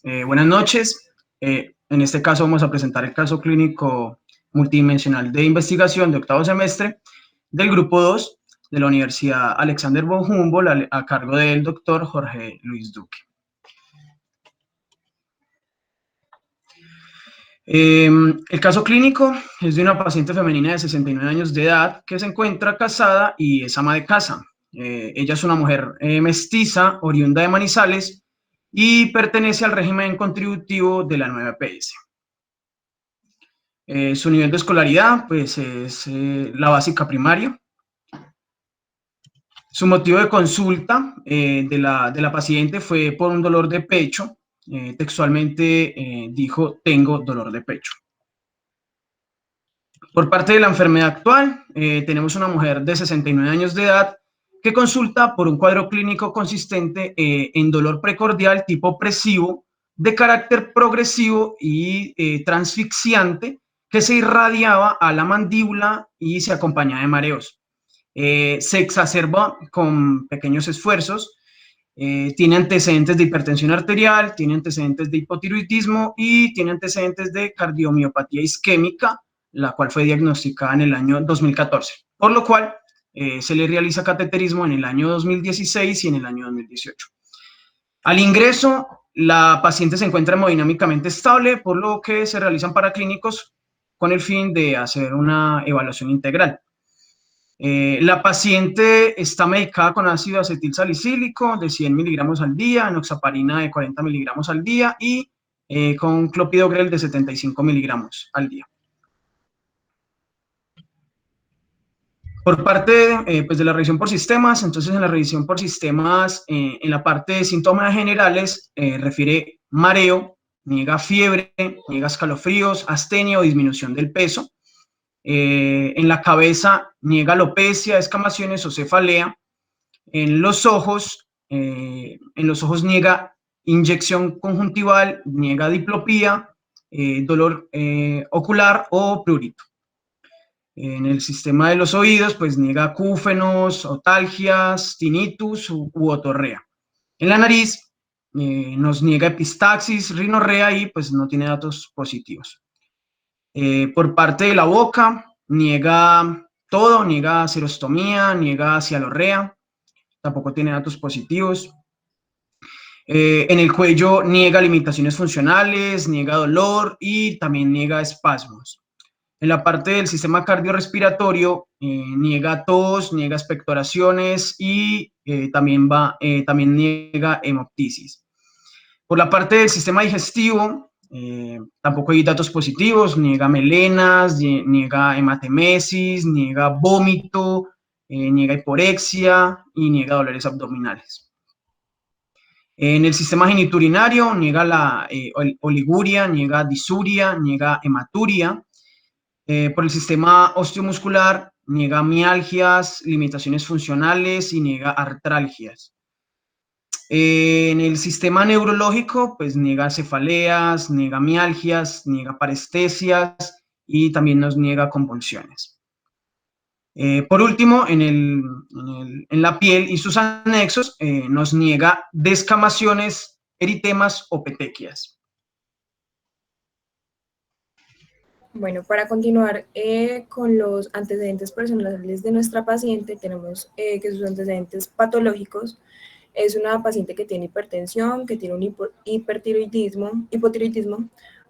Buenas noches. En este caso vamos a presentar el caso clínico multidimensional de investigación de octavo semestre del grupo 2 de la Universidad Alexander von Humboldt a cargo del doctor Jorge Luis Duque. El caso clínico es de una paciente femenina de 69 años de edad que se encuentra casada y es ama de casa. Ella es una mujer mestiza, oriunda de Manizales, y pertenece al régimen contributivo de la nueva EPS. Su nivel de escolaridad pues, es la básica primaria. Su motivo de consulta de la paciente fue por un dolor de pecho. Textualmente dijo, tengo dolor de pecho. Por parte de la enfermedad actual, tenemos una mujer de 69 años de edad que consulta por un cuadro clínico consistente en dolor precordial tipo opresivo, de carácter progresivo y transfixiante, que se irradiaba a la mandíbula y se acompañaba de mareos. Se exacerba con pequeños esfuerzos, tiene antecedentes de hipertensión arterial, tiene antecedentes de hipotiroidismo y tiene antecedentes de cardiomiopatía isquémica, la cual fue diagnosticada en el año 2014, por lo cual se le realiza cateterismo en el año 2016 y en el año 2018. Al ingreso, la paciente se encuentra hemodinámicamente estable, por lo que se realizan paraclínicos con el fin de hacer una evaluación integral. La paciente está medicada con ácido acetil salicílico de 100 miligramos al día, enoxaparina de 40 miligramos al día y con clopidogrel de 75 miligramos al día. Por parte pues de la revisión por sistemas, entonces en la revisión por sistemas, en la parte de síntomas generales, refiere mareo, niega fiebre, niega escalofríos, astenia o disminución del peso. En la cabeza niega alopecia, escamaciones o cefalea. En los ojos niega inyección conjuntival, niega diplopía, dolor ocular o prurito. En el sistema de los oídos, pues niega acúfenos, otalgias, tinnitus u otorrea. En la nariz nos niega epistaxis, rinorrea y pues no tiene datos positivos. Por parte de la boca, niega todo, niega serostomía, niega cialorrea, tampoco tiene datos positivos. En el cuello niega limitaciones funcionales, niega dolor y también niega espasmos. En la parte del sistema cardiorrespiratorio, niega tos, niega expectoraciones y también niega hemoptisis. Por la parte del sistema digestivo, tampoco hay datos positivos, niega melenas, niega hematemesis, niega vómito, niega hiporexia y niega dolores abdominales. En el sistema geniturinario, niega la oliguria, niega disuria, niega hematuria. Por el sistema osteomuscular, niega mialgias, limitaciones funcionales y niega artralgias. En el sistema neurológico, pues niega cefaleas, niega mialgias, niega parestesias y también nos niega convulsiones. Por último, en la piel y sus anexos, nos niega descamaciones, eritemas o petequias. Bueno, para continuar con los antecedentes personales de nuestra paciente, tenemos que sus antecedentes patológicos es una paciente que tiene hipertensión, que tiene un hipotiroidismo,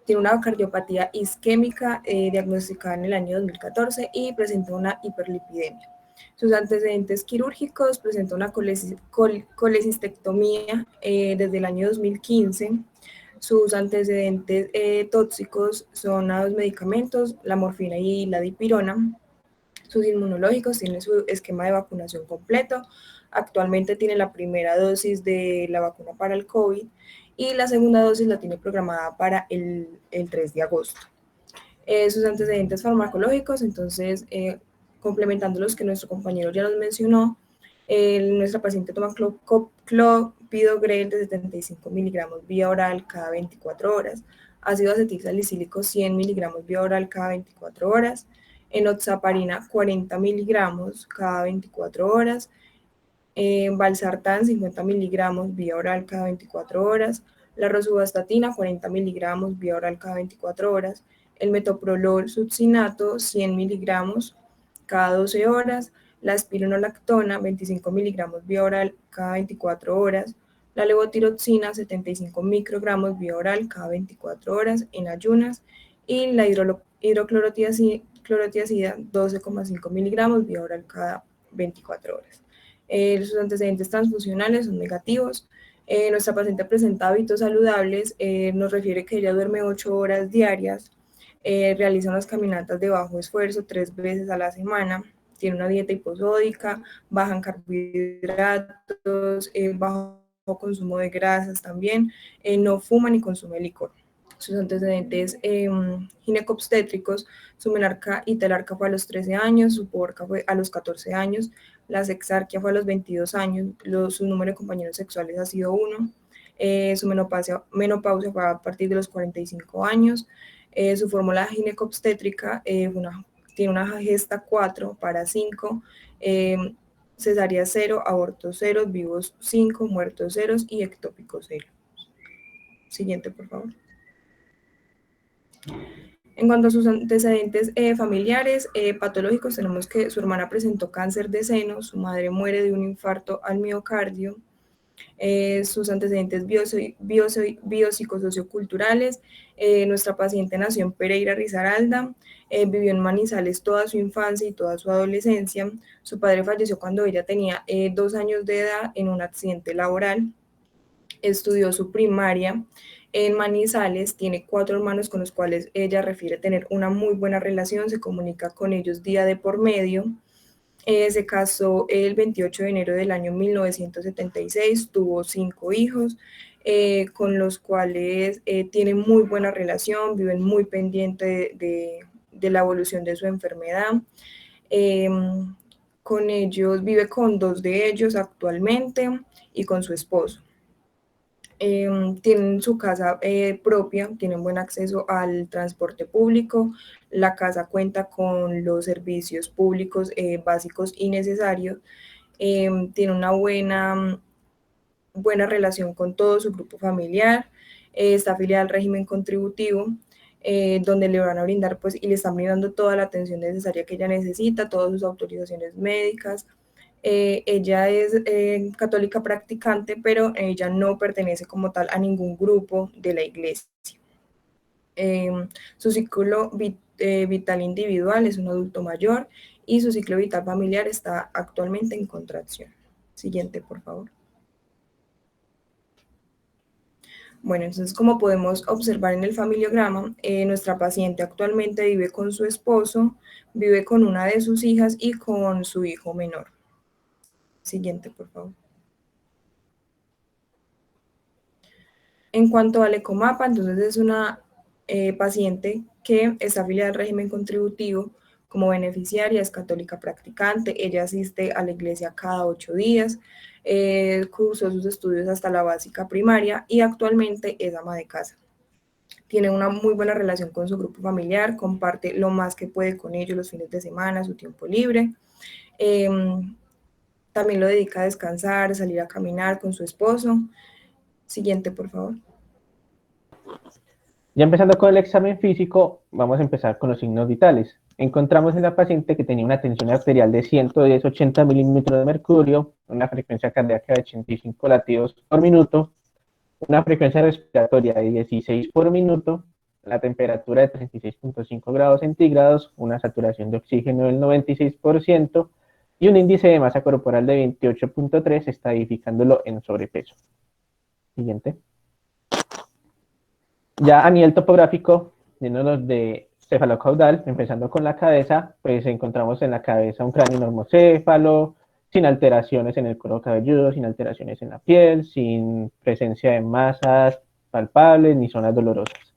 tiene una cardiopatía isquémica diagnosticada en el año 2014 y presenta una hiperlipidemia. Sus antecedentes quirúrgicos presenta una colecistectomía desde el año 2015. Sus antecedentes tóxicos son a dos medicamentos, la morfina y la dipirona. Sus inmunológicos tienen su esquema de vacunación completo. Actualmente tiene la primera dosis de la vacuna para el COVID y la segunda dosis la tiene programada para el 3 de agosto. Sus antecedentes farmacológicos, entonces, complementando los que nuestro compañero ya nos mencionó, nuestra paciente toma clopidogrel de 75 miligramos vía oral cada 24 horas, ácido acetil salicílico 100 miligramos vía oral cada 24 horas, enoxaparina 40 miligramos cada 24 horas, valsartán 50 miligramos vía oral cada 24 horas, la rosuvastatina 40 miligramos vía oral cada 24 horas, el metoprolol succinato 100 miligramos cada 12 horas, la espironolactona 25 miligramos vía oral cada 24 horas, la levotiroxina 75 microgramos vía oral cada 24 horas en ayunas y la hidroclorotiazida 12,5 miligramos vía oral cada 24 horas. Sus antecedentes transfusionales son negativos. Nuestra paciente presenta hábitos saludables, nos refiere que ella duerme 8 horas diarias, realiza unas caminatas de bajo esfuerzo 3 veces a la semana, tiene una dieta hiposódica, baja en carbohidratos, bajo consumo de grasas también, no fuma ni consume licor. Sus antecedentes ginecobstétricos, su menarca y telarca fue a los 13 años, su porca fue a los 14 años, la sexarquia fue a los 22 años, su número de compañeros sexuales ha sido 1, su menopausia fue a partir de los 45 años, su fórmula ginecobstétrica tiene una gesta 4 para 5, cesárea 0, abortos 0, vivos 5, muertos 0 y ectópicos 0. Siguiente, por favor. En cuanto a sus antecedentes familiares, patológicos, tenemos que su hermana presentó cáncer de seno, su madre muere de un infarto al miocardio, sus antecedentes biopsicosocioculturales, nuestra paciente nació en Pereira, Risaralda, vivió en Manizales toda su infancia y toda su adolescencia, su padre falleció cuando ella tenía 2 años de edad en un accidente laboral, estudió su primaria en Manizales, tiene 4 hermanos con los cuales ella refiere tener una muy buena relación, se comunica con ellos día de por medio. Se casó el 28 de enero del año 1976, tuvo 5 hijos, con los cuales tiene muy buena relación, viven muy pendiente de la evolución de su enfermedad. Con ellos, vive con 2 de ellos actualmente y con su esposo. Tienen su casa propia, tienen buen acceso al transporte público, la casa cuenta con los servicios públicos básicos y necesarios, tiene una buena relación con todo su grupo familiar, está afiliada al régimen contributivo, donde le van a brindar pues, y le están brindando toda la atención necesaria que ella necesita, todas sus autorizaciones médicas. Ella es católica practicante, pero ella no pertenece como tal a ningún grupo de la iglesia. Su ciclo vital individual es un adulto mayor y su ciclo vital familiar está actualmente en contracción. Siguiente, por favor. Bueno, entonces como podemos observar en el familiograma, nuestra paciente actualmente vive con su esposo, vive con una de sus hijas y con su hijo menor. Siguiente, por favor. En cuanto al ECOMAPA, entonces es una paciente que está afiliada al régimen contributivo como beneficiaria, es católica practicante, ella asiste a la iglesia cada 8 días, cursó sus estudios hasta la básica primaria y actualmente es ama de casa. Tiene una muy buena relación con su grupo familiar, comparte lo más que puede con ellos los fines de semana, su tiempo libre. También lo dedica a descansar, salir a caminar con su esposo. Siguiente, por favor. Ya empezando con el examen físico, vamos a empezar con los signos vitales. Encontramos en la paciente que tenía una tensión arterial de 110-80 milímetros de mercurio, una frecuencia cardíaca de 85 latidos por minuto, una frecuencia respiratoria de 16 por minuto, la temperatura de 36,5 grados centígrados, una saturación de oxígeno del 96% y un índice de masa corporal de 28,3, estadificándolo en sobrepeso. Siguiente. Ya a nivel topográfico, yéndonos de cefalocaudal, empezando con la cabeza, pues encontramos en la cabeza un cráneo normocéfalo, sin alteraciones en el cuero cabelludo, sin alteraciones en la piel, sin presencia de masas palpables ni zonas dolorosas.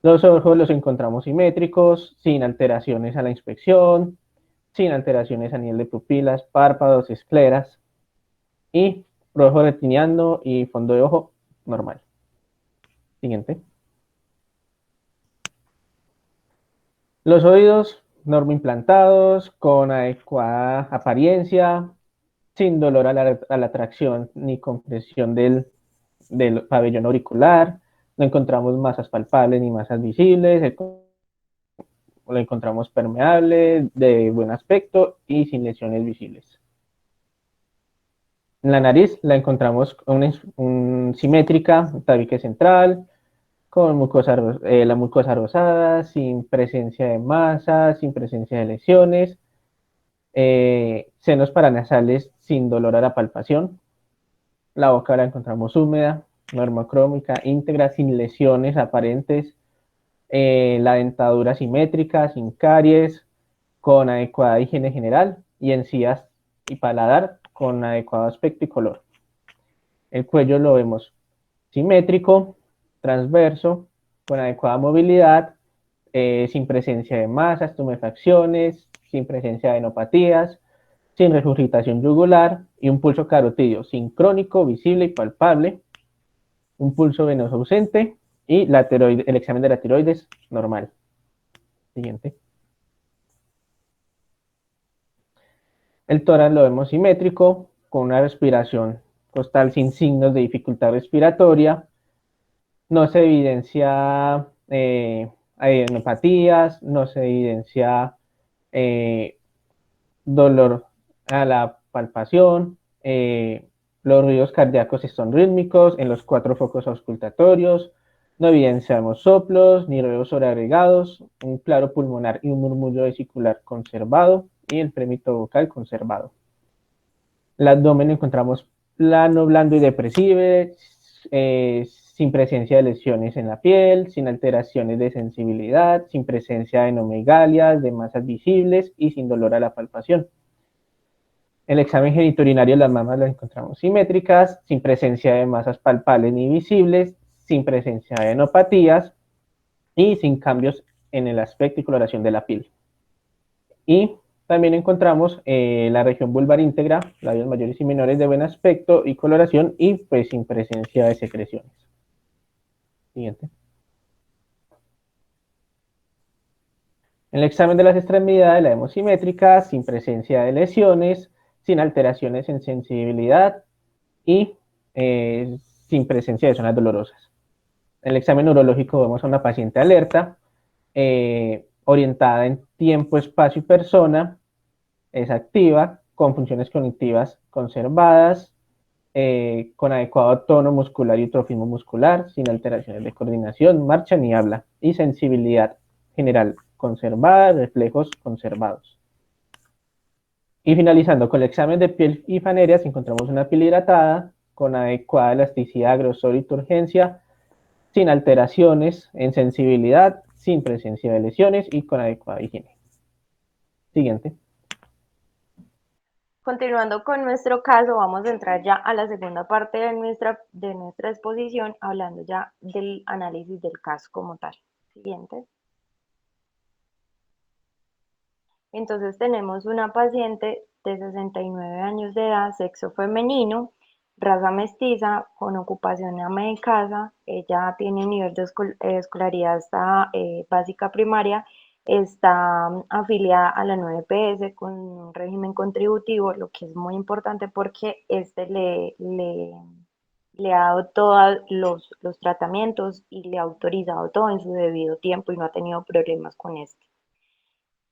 Los ojos los encontramos simétricos, sin alteraciones a la inspección, sin alteraciones a nivel de pupilas, párpados, escleras, y rojo retiniano y fondo de ojo normal. Siguiente. Los oídos normoimplantados, con adecuada apariencia, sin dolor a la tracción ni compresión del del pabellón auricular, no encontramos masas palpables ni masas visibles, lo encontramos permeable, de buen aspecto y sin lesiones visibles. En la nariz la encontramos simétrica, tabique central, con la mucosa rosada, sin presencia de masas, sin presencia de lesiones, senos paranasales sin dolor a la palpación. La boca la encontramos húmeda, normocrómica, íntegra, sin lesiones aparentes. La dentadura simétrica, sin caries, con adecuada higiene general, y encías y paladar con adecuado aspecto y color. El cuello lo vemos simétrico, transverso, con adecuada movilidad, sin presencia de masas, tumefacciones, sin presencia de enopatías, sin regurgitación yugular, y un pulso carotidio sincrónico, visible y palpable, un pulso venoso ausente, y el examen de la tiroides normal. Siguiente. El tórax lo vemos simétrico, con una respiración costal sin signos de dificultad respiratoria. No se evidencia adenopatías, no se evidencia dolor a la palpación. Los ruidos cardíacos son rítmicos en los 4 focos auscultatorios. No evidenciamos soplos ni ruidos sobreagregados, un claro pulmonar y un murmullo vesicular conservado, y el premito vocal conservado. El abdomen encontramos plano, blando y depresible, sin presencia de lesiones en la piel, sin alteraciones de sensibilidad, sin presencia de anomegalias, de masas visibles y sin dolor a la palpación. El examen genitourinario de las mamas las encontramos simétricas, sin presencia de masas palpables ni visibles, sin presencia de enopatías y sin cambios en el aspecto y coloración de la piel. Y también encontramos la región vulvar íntegra, labios mayores y menores de buen aspecto y coloración, y pues sin presencia de secreciones. Siguiente. En el examen de las extremidades la vemos simétrica, sin presencia de lesiones, sin alteraciones en sensibilidad y sin presencia de zonas dolorosas. En el examen neurológico vemos a una paciente alerta, orientada en tiempo, espacio y persona, es activa, con funciones cognitivas conservadas, con adecuado tono muscular y trofismo muscular, sin alteraciones de coordinación, marcha ni habla, y sensibilidad general conservada, reflejos conservados. Y finalizando con el examen de piel y faneras, encontramos una piel hidratada, con adecuada elasticidad, grosor y turgencia, sin alteraciones en sensibilidad, sin presencia de lesiones y con adecuada higiene. Siguiente. Continuando con nuestro caso, vamos a entrar ya a la segunda parte de nuestra exposición, hablando ya del análisis del caso como tal. Siguiente. Entonces tenemos una paciente de 69 años de edad, sexo femenino, raza mestiza, con ocupación ama de casa. Ella tiene nivel de escolaridad hasta básica primaria, está afiliada a la 9PS con un régimen contributivo, lo que es muy importante porque le ha dado todos los tratamientos y le ha autorizado todo en su debido tiempo y no ha tenido problemas con esto.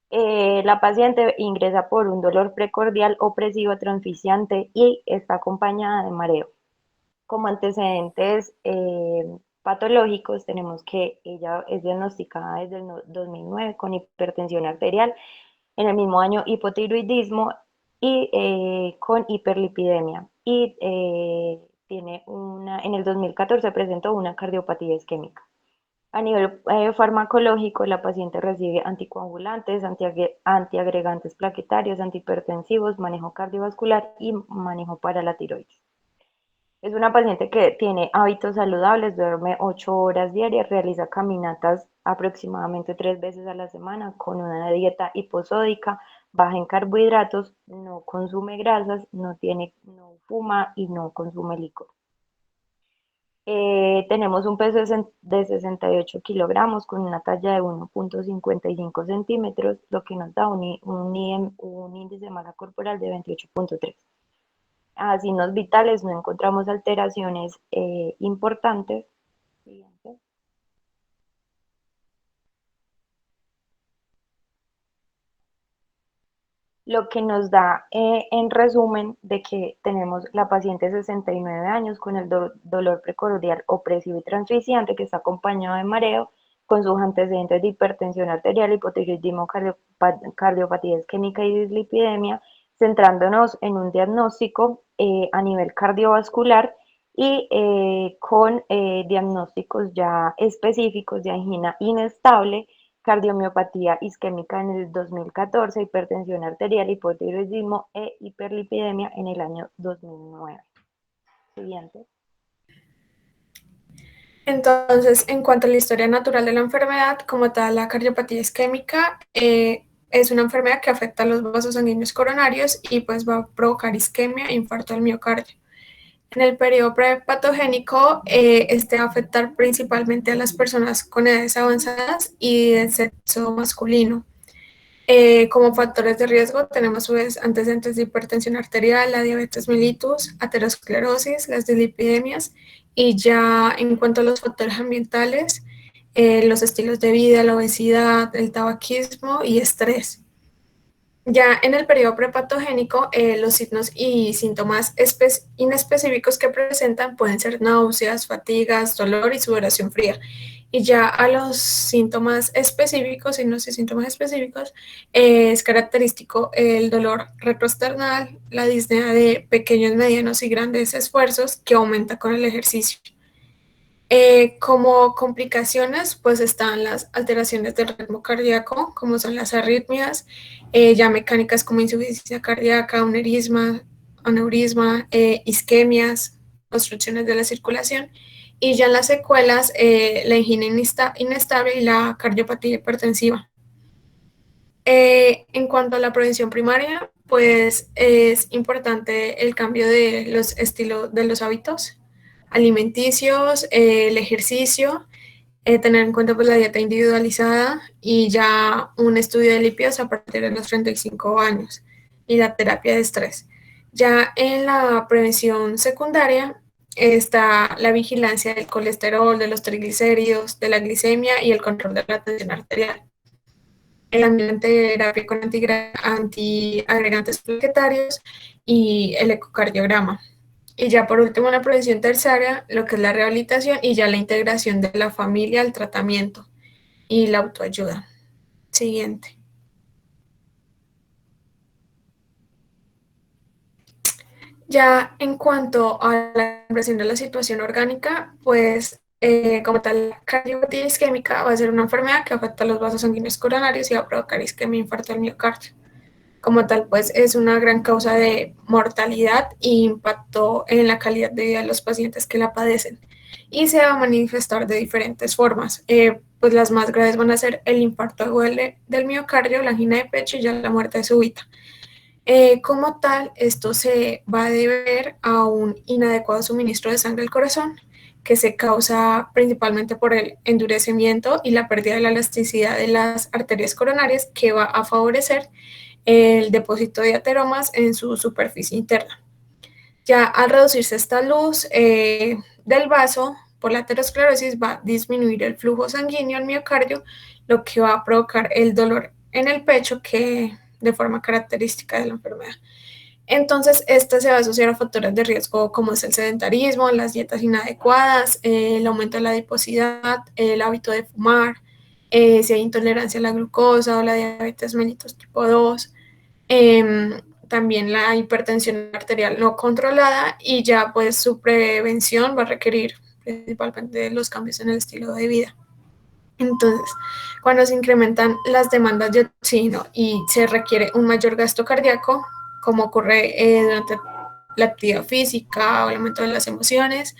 La paciente ingresa por un dolor precordial opresivo transficiante y está acompañada de mareo. Como antecedentes patológicos tenemos que ella es diagnosticada desde el 2009 con hipertensión arterial, en el mismo año hipotiroidismo y con hiperlipidemia, y en el 2014 presentó una cardiopatía isquémica. A nivel farmacológico, la paciente recibe anticoagulantes, antiagregantes plaquetarios, antihipertensivos, manejo cardiovascular y manejo para la tiroides. Es una paciente que tiene hábitos saludables, duerme 8 horas diarias, realiza caminatas aproximadamente 3 veces a la semana con una dieta hiposódica, baja en carbohidratos, no consume grasas, no fuma y no consume licor. Tenemos un peso de 68 kilogramos con una talla de 1.55 centímetros, lo que nos da un índice de masa corporal de 28.3. A signos vitales no encontramos alteraciones importantes. Siguiente. Lo que nos da en resumen de que tenemos la paciente de 69 años con el dolor precordial opresivo y transficiente que está acompañado de mareo, con sus antecedentes de hipertensión arterial, hipotiroidismo, cardiopatía isquémica y dislipidemia, centrándonos en un diagnóstico a nivel cardiovascular y con diagnósticos ya específicos de angina inestable, cardiomiopatía isquémica en el 2014, hipertensión arterial, hipotiroidismo e hiperlipidemia en el año 2009. Siguiente. Entonces, en cuanto a la historia natural de la enfermedad, como tal, la cardiopatía isquémica es una enfermedad que afecta a los vasos sanguíneos coronarios y pues va a provocar isquemia e infarto al miocardio. En el periodo prepatogénico, este va a afectar principalmente a las personas con edades avanzadas y del sexo masculino. Como factores de riesgo tenemos pues, antecedentes de hipertensión arterial, la diabetes mellitus, aterosclerosis, las dislipidemias y ya en cuanto a los factores ambientales, los estilos de vida, la obesidad, el tabaquismo y estrés. Ya en el periodo prepatogénico, los signos y síntomas inespecíficos que presentan pueden ser náuseas, fatigas, dolor y sudoración fría. Y ya a los síntomas específicos, signos y síntomas específicos, es característico el dolor retroesternal, la disnea de pequeños, medianos y grandes esfuerzos que aumenta con el ejercicio. Como complicaciones, pues están las alteraciones del ritmo cardíaco, como son las arritmias, ya mecánicas como insuficiencia cardíaca, aneurisma, isquemias, obstrucciones de la circulación, y ya en las secuelas, la angina inestable y la cardiopatía hipertensiva. En cuanto a la prevención primaria, pues es importante el cambio de los estilos, de los hábitos alimenticios, el ejercicio, tener en cuenta pues, la dieta individualizada y ya un estudio de lípidos a partir de los 35 años y la terapia de estrés. Ya en la prevención secundaria está la vigilancia del colesterol, de los triglicéridos, de la glicemia y el control de la tensión arterial. La terapia con antiagregantes plaquetarios y el ecocardiograma. Y ya por último, la prevención terciaria, lo que es la rehabilitación y ya la integración de la familia al tratamiento y la autoayuda. Siguiente. Ya en cuanto a la impresión de la situación orgánica, pues como tal, la cardiopatía isquémica va a ser una enfermedad que afecta a los vasos sanguíneos coronarios y va a provocar isquemia e infarto al miocardio. Como tal, pues es una gran causa de mortalidad e impacto en la calidad de vida de los pacientes que la padecen. Y se va a manifestar de diferentes formas. Pues las más graves van a ser el infarto agudo del miocardio, la angina de pecho y ya la muerte súbita. Como tal, esto se va a deber a un inadecuado suministro de sangre al corazón, que se causa principalmente por el endurecimiento y la pérdida de la elasticidad de las arterias coronarias, que va a favorecer el depósito de ateromas en su superficie interna. Ya al reducirse esta luz del vaso por la aterosclerosis va a disminuir el flujo sanguíneo al miocardio, lo que va a provocar el dolor en el pecho que de forma característica de la enfermedad. Entonces, este se va a asociar a factores de riesgo como es el sedentarismo, las dietas inadecuadas, el aumento de la adiposidad, el hábito de fumar, si hay intolerancia a la glucosa o la diabetes mellitus tipo 2, también la hipertensión arterial no controlada y ya pues su prevención va a requerir principalmente los cambios en el estilo de vida. Entonces, cuando se incrementan las demandas de oxígeno y se requiere un mayor gasto cardíaco, como ocurre durante la actividad física o el aumento de las emociones,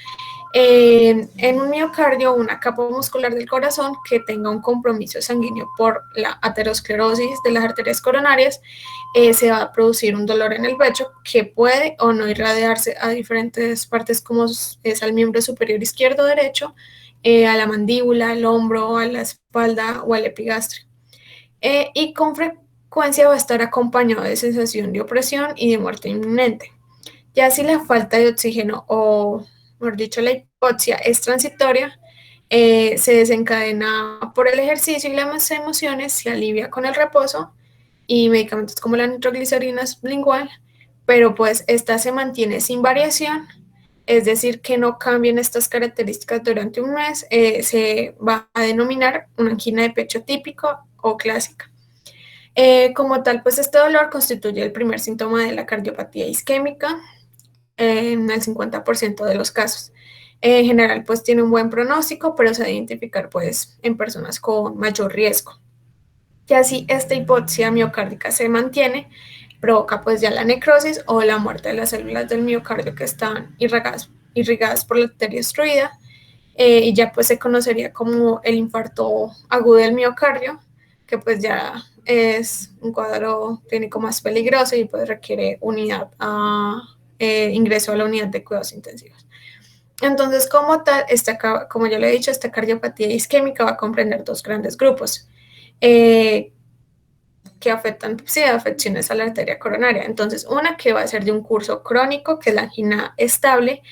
en un miocardio, una capa muscular del corazón que tenga un compromiso sanguíneo por la aterosclerosis de las arterias coronarias, se va a producir un dolor en el pecho que puede o no irradiarse a diferentes partes como es al miembro superior izquierdo o derecho, a la mandíbula, al hombro, a la espalda o al epigastrio. Y con frecuencia va a estar acompañado de sensación de opresión y de muerte inminente. Ya si la falta de oxígeno o, mejor dicho, la hipoxia es transitoria, se desencadena por el ejercicio y las emociones, se alivia con el reposo y medicamentos como la nitroglicerina lingual, pero pues esta se mantiene sin variación, es decir, que no cambien estas características durante un mes, se va a denominar una angina de pecho típico o clásica. Como tal, pues este dolor constituye el primer síntoma de la cardiopatía isquémica en el 50% de los casos. En general, pues tiene un buen pronóstico, pero se debe identificar pues en personas con mayor riesgo. Ya si esta hipoxia miocárdica se mantiene, provoca pues ya la necrosis o la muerte de las células del miocardio que están irrigadas por la arteria obstruida, y ya pues se conocería como el infarto agudo del miocardio, que pues ya es un cuadro clínico más peligroso y pues requiere ingreso a la unidad de cuidados intensivos. Entonces, como tal, como ya lo he dicho, esta cardiopatía isquémica va a comprender dos grandes grupos que afectan, sí, afecciones a la arteria coronaria. Entonces, una que va a ser de un curso crónico, que es la angina estable,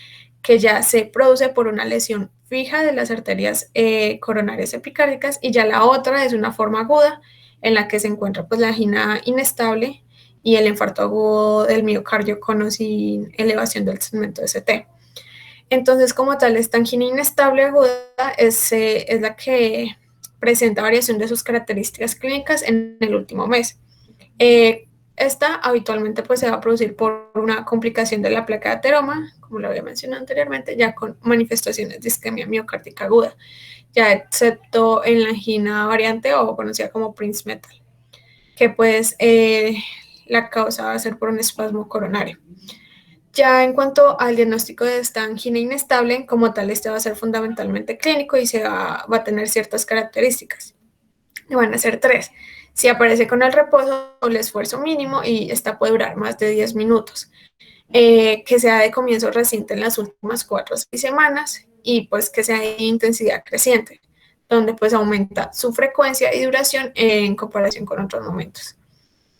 que ya se produce por una lesión fija de las arterias coronarias epicárdicas, y ya la otra es una forma aguda en la que se encuentra pues la angina inestable y el infarto agudo del miocardio con o sin elevación del segmento ST. Entonces, como tal, esta angina inestable aguda es la que presenta variación de sus características clínicas en el último mes. Esta habitualmente pues, se va a producir por una complicación de la placa de ateroma, como lo había mencionado anteriormente, ya con manifestaciones de isquemia miocárdica aguda, ya excepto en la angina variante o conocida como Prince-Metal, que pues la causa va a ser por un espasmo coronario. Ya en cuanto al diagnóstico de esta angina inestable, como tal, este va a ser fundamentalmente clínico y va a tener ciertas características. Y van a ser tres. Si aparece con el reposo o el esfuerzo mínimo, y esta puede durar más de 10 minutos. Que sea de comienzo reciente en las últimas 4 o 6 semanas, y pues que sea de intensidad creciente, donde pues aumenta su frecuencia y duración en comparación con otros momentos.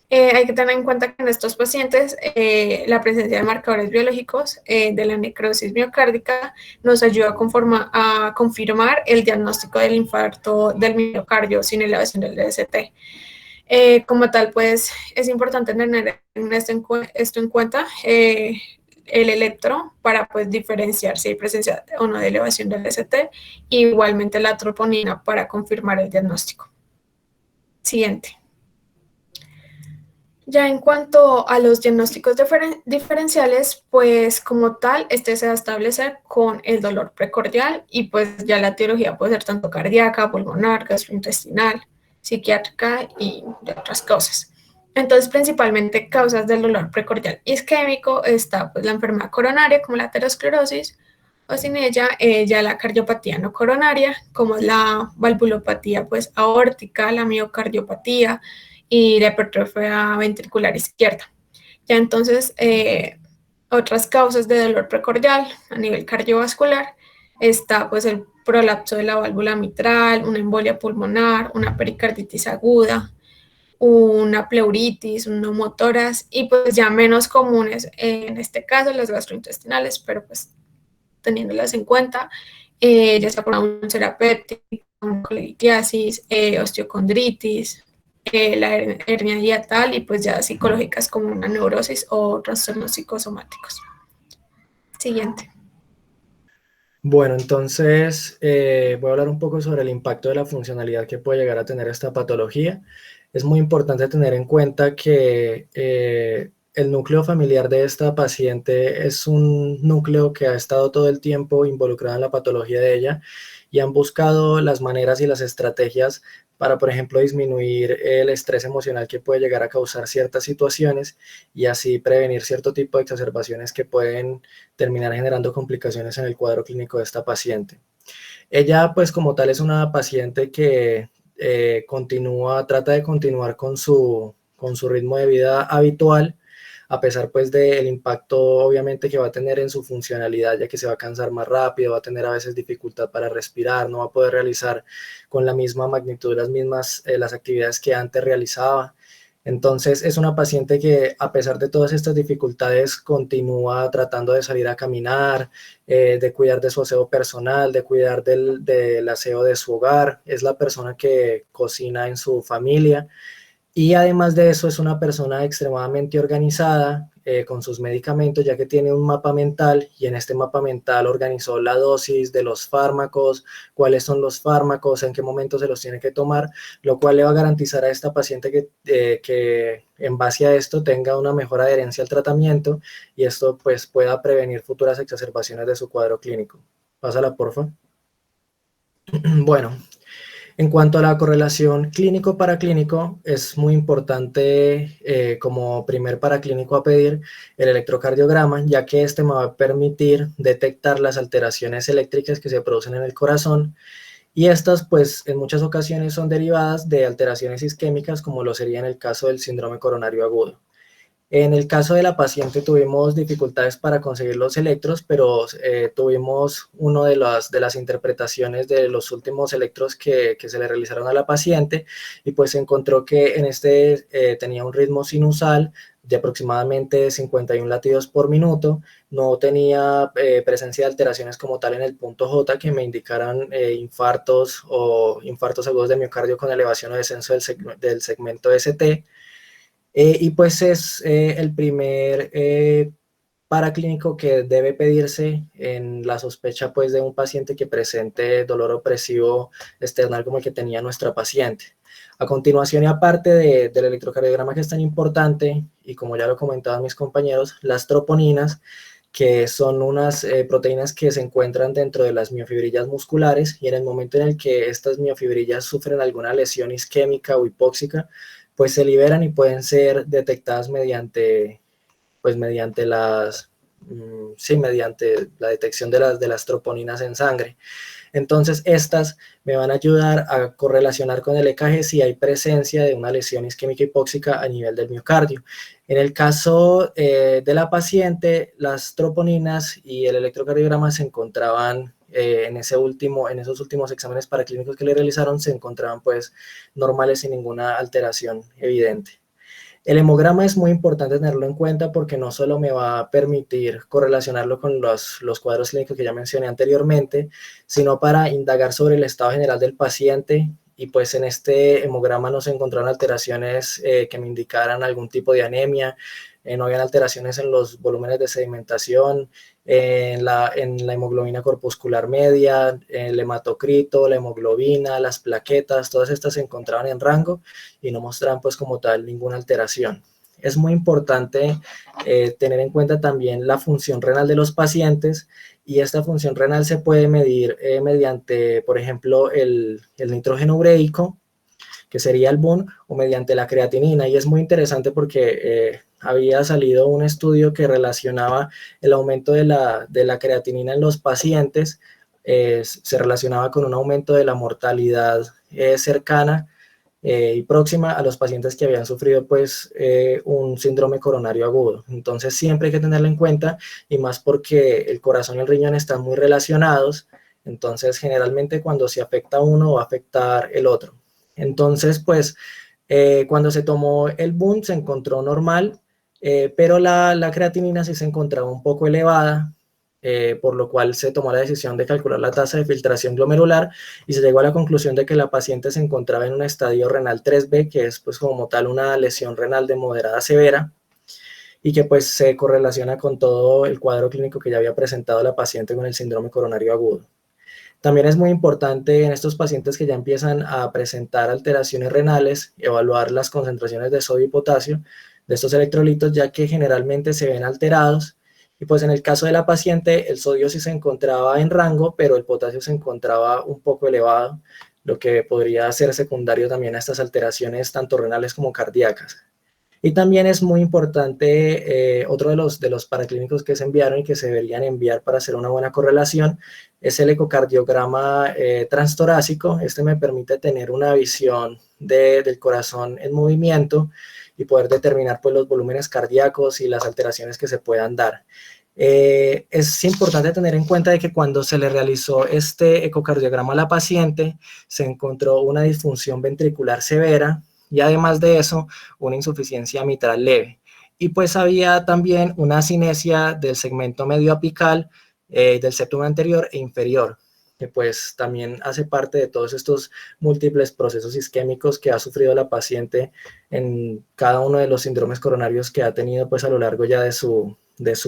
Hay que tener en cuenta que en estos pacientes la presencia de marcadores biológicos de la necrosis miocárdica nos ayuda a confirmar el diagnóstico del infarto del miocardio sin elevación del DST. Como tal, pues es importante tener esto en cuenta, el electro, para pues diferenciar si hay presencia o no de elevación del DST, y igualmente la troponina para confirmar el diagnóstico. Siguiente. Ya en cuanto a los diagnósticos diferenciales, pues como tal, este se va a establecer con el dolor precordial, y pues ya la etiología puede ser tanto cardíaca, pulmonar, gastrointestinal, psiquiátrica y de otras cosas. Entonces, principalmente causas del dolor precordial isquémico está pues la enfermedad coronaria, como la aterosclerosis, o sin ella ya la cardiopatía no coronaria, como la valvulopatía pues aórtica, la miocardiopatía y la hipertrofia ventricular izquierda. Ya entonces, otras causas de dolor precordial a nivel cardiovascular está pues el prolapso de la válvula mitral, una embolia pulmonar, una pericarditis aguda, una pleuritis, un neumotórax, y pues ya menos comunes en este caso las gastrointestinales, pero pues teniéndolas en cuenta, ya sea por una úlcera péptica, una colitiasis, osteocondritis, la hernia hiatal, y pues ya psicológicas como una neurosis o trastornos psicosomáticos. Siguiente. Bueno, entonces voy a hablar un poco sobre el impacto de la funcionalidad que puede llegar a tener esta patología. Es muy importante tener en cuenta que el núcleo familiar de esta paciente es un núcleo que ha estado todo el tiempo involucrado en la patología de ella, y han buscado las maneras y las estrategias para, por ejemplo, disminuir el estrés emocional que puede llegar a causar ciertas situaciones, y así prevenir cierto tipo de exacerbaciones que pueden terminar generando complicaciones en el cuadro clínico de esta paciente. Ella, pues como tal, es una paciente que trata de continuar con su ritmo de vida habitual, a pesar pues del impacto obviamente que va a tener en su funcionalidad, ya que se va a cansar más rápido, va a tener a veces dificultad para respirar, no va a poder realizar con la misma magnitud las actividades que antes realizaba. Entonces es una paciente que a pesar de todas estas dificultades continúa tratando de salir a caminar, de cuidar de su aseo personal, de cuidar del aseo de su hogar. Es la persona que cocina en su familia. Y además de eso es una persona extremadamente organizada con sus medicamentos, ya que tiene un mapa mental y en este mapa mental organizó la dosis de los fármacos, cuáles son los fármacos, en qué momento se los tiene que tomar, lo cual le va a garantizar a esta paciente que en base a esto tenga una mejor adherencia al tratamiento y esto pues pueda prevenir futuras exacerbaciones de su cuadro clínico. Pásala, porfa. Bueno. En cuanto a la correlación clínico-paraclínico, es muy importante como primer paraclínico a pedir el electrocardiograma, ya que este me va a permitir detectar las alteraciones eléctricas que se producen en el corazón y estas pues en muchas ocasiones son derivadas de alteraciones isquémicas como lo sería en el caso del síndrome coronario agudo. En el caso de la paciente tuvimos dificultades para conseguir los electros, pero tuvimos una de las interpretaciones de los últimos electros que se le realizaron a la paciente y pues se encontró que en este tenía un ritmo sinusal de aproximadamente 51 latidos por minuto, no tenía presencia de alteraciones como tal en el punto J que me indicaran infartos o infartos agudos de miocardio con elevación o descenso del segmento ST. Y pues es el primer paraclínico que debe pedirse en la sospecha pues de un paciente que presente dolor opresivo external como el que tenía nuestra paciente. A continuación y aparte del electrocardiograma que es tan importante y como ya lo comentaban mis compañeros, las troponinas que son unas proteínas que se encuentran dentro de las miofibrillas musculares y en el momento en el que estas miofibrillas sufren alguna lesión isquémica o hipóxica, pues se liberan y pueden ser detectadas mediante mediante la detección de las troponinas en sangre. Entonces, estas me van a ayudar a correlacionar con el EKG si hay presencia de una lesión isquémica hipóxica a nivel del miocardio. En el caso de la paciente, las troponinas y el electrocardiograma se encontraban en esos últimos exámenes paraclínicos que le realizaron, se encontraban pues normales sin ninguna alteración evidente. El hemograma es muy importante tenerlo en cuenta porque no solo me va a permitir correlacionarlo con los cuadros clínicos que ya mencioné anteriormente, sino para indagar sobre el estado general del paciente y pues en este hemograma no se encontraron alteraciones que me indicaran algún tipo de anemia, no habían alteraciones en los volúmenes de sedimentación, en la hemoglobina corpuscular media, el hematocrito, la hemoglobina, las plaquetas, todas estas se encontraban en rango y no mostraban pues como tal ninguna alteración. Es muy importante tener en cuenta también la función renal de los pacientes y esta función renal se puede medir mediante, por ejemplo, el nitrógeno ureico, que sería el BUN, o mediante la creatinina. Y es muy interesante porque había salido un estudio que relacionaba el aumento de la creatinina en los pacientes, se relacionaba con un aumento de la mortalidad cercana y próxima a los pacientes que habían sufrido pues un síndrome coronario agudo. Entonces siempre hay que tenerlo en cuenta y más porque el corazón y el riñón están muy relacionados, entonces generalmente cuando se afecta uno va a afectar el otro. Entonces pues cuando se tomó el BUN se encontró normal, pero la creatinina sí se encontraba un poco elevada, por lo cual se tomó la decisión de calcular la tasa de filtración glomerular y se llegó a la conclusión de que la paciente se encontraba en un estadio renal 3B, que es pues como tal una lesión renal de moderada a severa y que pues se correlaciona con todo el cuadro clínico que ya había presentado la paciente con el síndrome coronario agudo. También es muy importante en estos pacientes que ya empiezan a presentar alteraciones renales, evaluar las concentraciones de sodio y potasio de estos electrolitos, ya que generalmente se ven alterados. Y pues en el caso de la paciente, el sodio sí se encontraba en rango, pero el potasio se encontraba un poco elevado, lo que podría ser secundario también a estas alteraciones tanto renales como cardíacas. Y también es muy importante, otro de los paraclínicos que se enviaron y que se deberían enviar para hacer una buena correlación, es el ecocardiograma transtorácico. Este me permite tener una visión del corazón en movimiento y poder determinar pues, los volúmenes cardíacos y las alteraciones que se puedan dar. Es importante tener en cuenta de que cuando se le realizó este ecocardiograma a la paciente, se encontró una disfunción ventricular severa, y además de eso, una insuficiencia mitral leve. Y pues había también una cinesia del segmento medio apical, del septum anterior e inferior, que pues también hace parte de todos estos múltiples procesos isquémicos que ha sufrido la paciente en cada uno de los síndromes coronarios que ha tenido pues a lo largo ya de su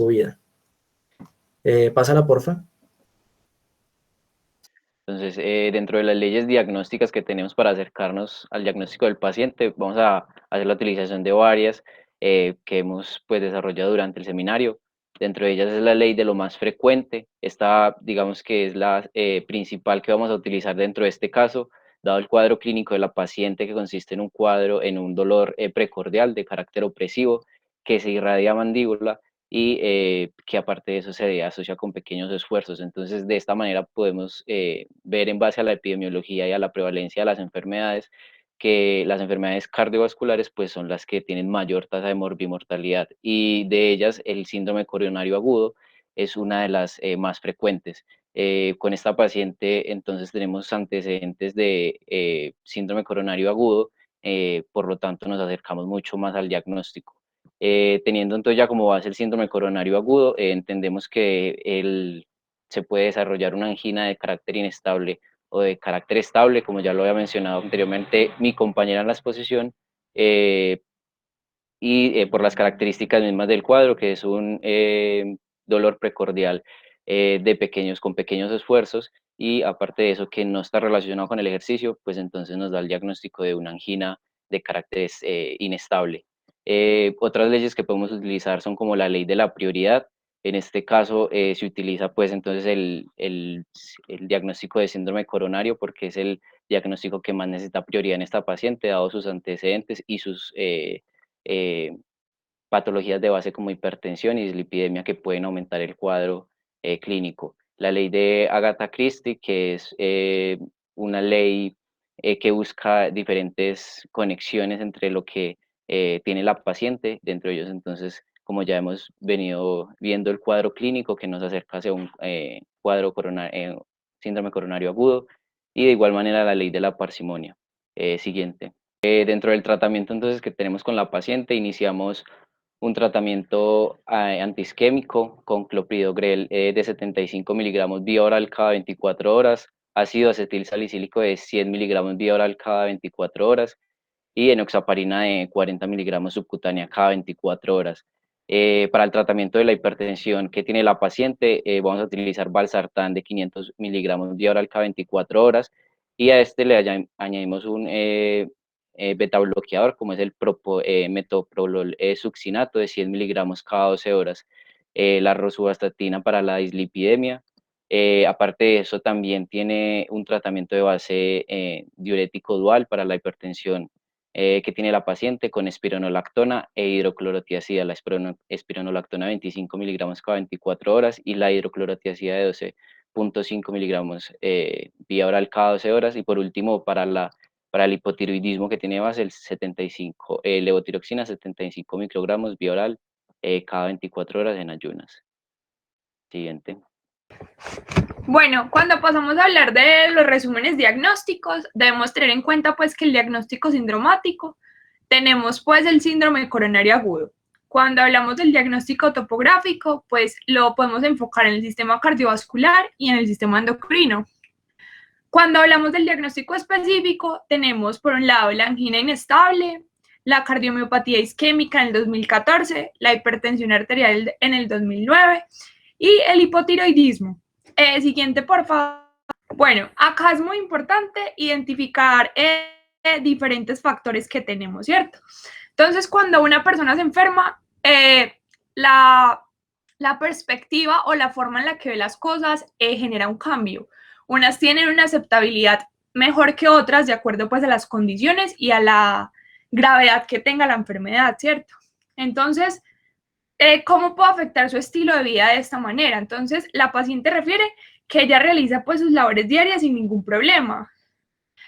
vida. Pásala, porfa. Entonces, dentro de las leyes diagnósticas que tenemos para acercarnos al diagnóstico del paciente, vamos a hacer la utilización de varias que hemos pues, desarrollado durante el seminario. Dentro de ellas es la ley de lo más frecuente. Esta, digamos que es la principal que vamos a utilizar dentro de este caso, dado el cuadro clínico de la paciente, que consiste en un dolor precordial de carácter opresivo que se irradia a mandíbula y que aparte de eso se asocia con pequeños esfuerzos. Entonces, de esta manera podemos ver en base a la epidemiología y a la prevalencia de las enfermedades, que las enfermedades cardiovasculares pues son las que tienen mayor tasa de morbimortalidad, y de ellas el síndrome coronario agudo es una de las más frecuentes. Con esta paciente entonces tenemos antecedentes de síndrome coronario agudo, por lo tanto nos acercamos mucho más al diagnóstico. Teniendo entonces ya como base el síndrome coronario agudo, entendemos que se puede desarrollar una angina de carácter inestable o de carácter estable, como ya lo había mencionado anteriormente mi compañera en la exposición, y por las características mismas del cuadro, que es un dolor precordial con pequeños esfuerzos, y aparte de eso que no está relacionado con el ejercicio, pues entonces nos da el diagnóstico de una angina de carácter inestable. Otras leyes que podemos utilizar son como la ley de la prioridad. En este caso se utiliza pues entonces el diagnóstico de síndrome coronario, porque es el diagnóstico que más necesita prioridad en esta paciente, dado sus antecedentes y sus patologías de base como hipertensión y dislipidemia, que pueden aumentar el cuadro clínico. La ley de Agatha Christie, que es una ley que busca diferentes conexiones entre lo que tiene la paciente, dentro de ellos entonces, como ya hemos venido viendo, el cuadro clínico que nos acerca hacia un síndrome coronario agudo, y de igual manera la ley de la parsimonia. Siguiente. Dentro del tratamiento entonces que tenemos con la paciente, iniciamos un tratamiento antiisquémico con clopidogrel de 75 miligramos vía oral cada 24 horas, ácido acetil salicílico de 100 miligramos vía oral cada 24 horas y enoxaparina de 40 miligramos subcutánea cada 24 horas. Para el tratamiento de la hipertensión que tiene la paciente, vamos a utilizar valsartán de 500 miligramos vía oral cada 24 horas, y a este le añadimos un beta bloqueador, como es el metoprolol succinato de 100 miligramos cada 12 horas. La rosuvastatina para la dislipidemia. Aparte de eso, también tiene un tratamiento de base diurético dual para la hipertensión que tiene la paciente, con espironolactona e hidroclorotiazida. La espironolactona 25 miligramos cada 24 horas y la hidroclorotiazida de 12.5 miligramos vía oral cada 12 horas. Y por último, para el hipotiroidismo que tiene base, levotiroxina 75 microgramos vía oral cada 24 horas en ayunas. Siguiente. Bueno, cuando pasamos a hablar de los resúmenes diagnósticos, debemos tener en cuenta pues que el diagnóstico sindromático tenemos pues el síndrome coronario agudo. Cuando hablamos del diagnóstico topográfico, pues lo podemos enfocar en el sistema cardiovascular y en el sistema endocrino. Cuando hablamos del diagnóstico específico, tenemos por un lado la angina inestable, la cardiomiopatía isquémica en el 2014, la hipertensión arterial en el 2009 y el hipotiroidismo. Siguiente, por favor. Bueno, acá es muy importante identificar diferentes factores que tenemos, ¿cierto? Entonces, cuando una persona se enferma, la perspectiva o la forma en la que ve las cosas genera un cambio. Unas tienen una aceptabilidad mejor que otras de acuerdo pues a las condiciones y a la gravedad que tenga la enfermedad, ¿cierto? Entonces, ¿cómo puede afectar su estilo de vida de esta manera? Entonces, la paciente refiere que ella realiza pues sus labores diarias sin ningún problema.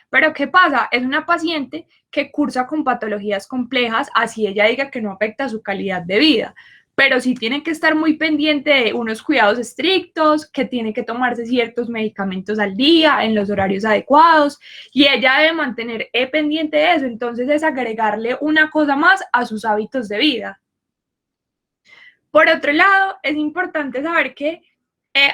Pero ¿qué pasa? Es una paciente que cursa con patologías complejas, así ella diga que no afecta su calidad de vida. pero sí tiene que estar muy pendiente de unos cuidados estrictos, que tiene que tomarse ciertos medicamentos al día, en los horarios adecuados, y ella debe mantener pendiente de eso. Entonces es agregarle una cosa más a sus hábitos de vida. Por otro lado, es importante saber que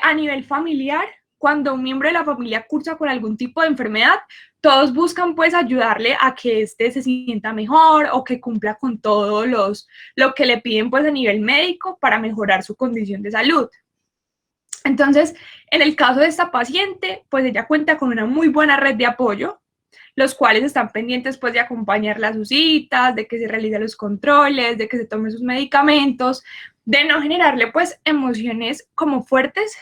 a nivel familiar, cuando un miembro de la familia cursa con algún tipo de enfermedad, todos buscan pues ayudarle a que éste se sienta mejor o que cumpla con todo lo que le piden pues a nivel médico para mejorar su condición de salud. Entonces, en el caso de esta paciente, pues ella cuenta con una muy buena red de apoyo, los cuales están pendientes pues de acompañarla a sus citas, de que se realicen los controles, de que se tome sus medicamentos, de no generarle pues emociones como fuertes,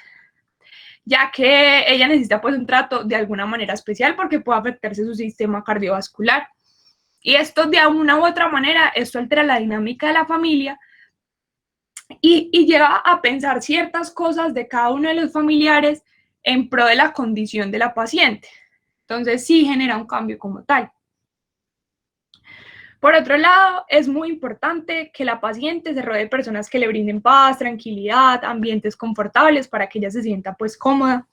ya que ella necesita pues un trato de alguna manera especial porque puede afectarse su sistema cardiovascular. Y esto de una u otra manera, esto altera la dinámica de la familia y lleva a pensar ciertas cosas de cada uno de los familiares en pro de la condición de la paciente. Entonces sí genera un cambio como tal. Por otro lado, es muy importante que la paciente se rodee de personas que le brinden paz, tranquilidad, ambientes confortables para que ella se sienta pues cómoda.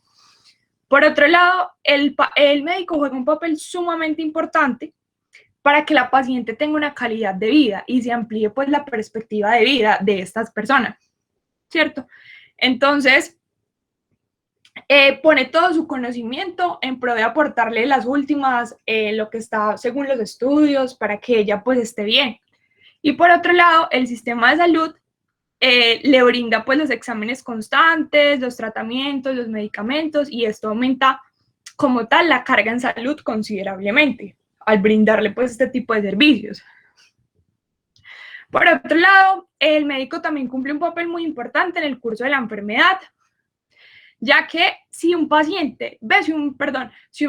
Por otro lado, el médico juega un papel sumamente importante para que la paciente tenga una calidad de vida y se amplíe pues la perspectiva de vida de estas personas, ¿cierto? Entonces, pone todo su conocimiento en pro de aportarle las últimas, lo que está según los estudios, para que ella pues esté bien. Y por otro lado, el sistema de salud le brinda pues los exámenes constantes, los tratamientos, los medicamentos, y esto aumenta como tal la carga en salud considerablemente al brindarle pues este tipo de servicios. Por otro lado, el médico también cumple un papel muy importante en el curso de la enfermedad, ya que si un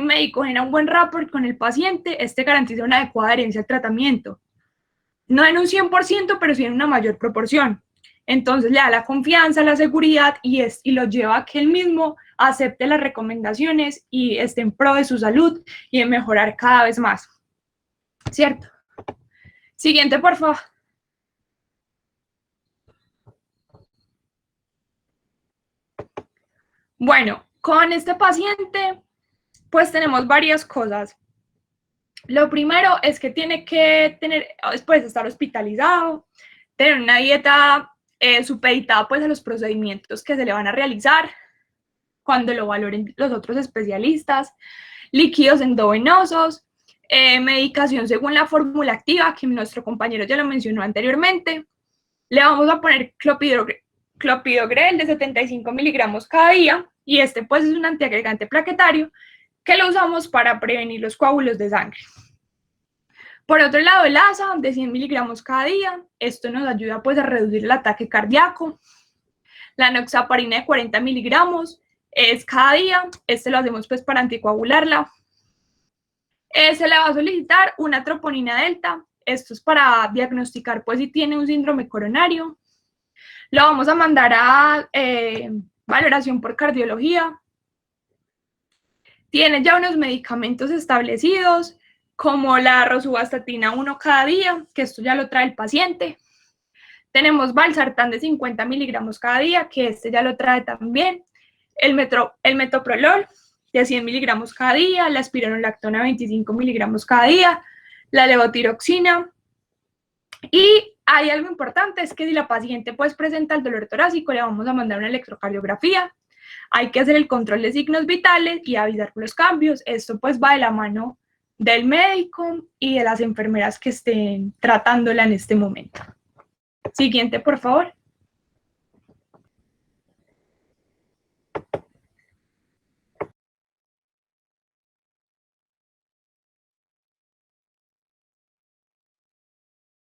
médico genera un buen rapport con el paciente, este garantiza una adecuada adherencia al tratamiento. No en un 100%, pero sí en una mayor proporción. Entonces le da la confianza, la seguridad y lo lleva a que él mismo acepte las recomendaciones y esté en pro de su salud y de mejorar cada vez más. ¿Cierto? Siguiente, por favor. Bueno, con este paciente, pues tenemos varias cosas. Lo primero es que tiene que tener, después de estar hospitalizado, tener una dieta supeditada pues a los procedimientos que se le van a realizar cuando lo valoren los otros especialistas, líquidos endovenosos, medicación según la fórmula activa, que nuestro compañero ya lo mencionó anteriormente. Le vamos a poner clopidogrel de 75 miligramos cada día, y este pues es un antiagregante plaquetario que lo usamos para prevenir los coágulos de sangre. Por otro lado, el ASA de 100 miligramos cada día, esto nos ayuda pues a reducir el ataque cardíaco. La enoxaparina de 40 miligramos es cada día, este lo hacemos pues para anticoagularla. Se le va a solicitar una troponina delta, esto es para diagnosticar pues si tiene un síndrome coronario. Lo vamos a mandar a valoración por cardiología. Tiene ya unos medicamentos establecidos, como la rosuvastatina 1 cada día, que esto ya lo trae el paciente. Tenemos valsartán de 50 miligramos cada día, que este ya lo trae también. El metoprolol de 100 miligramos cada día, la espironolactona de 25 miligramos cada día, la levotiroxina. Y hay algo importante, es que si la paciente pues presenta el dolor torácico, le vamos a mandar una electrocardiografía. Hay que hacer el control de signos vitales y avisar por los cambios. Esto pues va de la mano del médico y de las enfermeras que estén tratándola en este momento. Siguiente, por favor.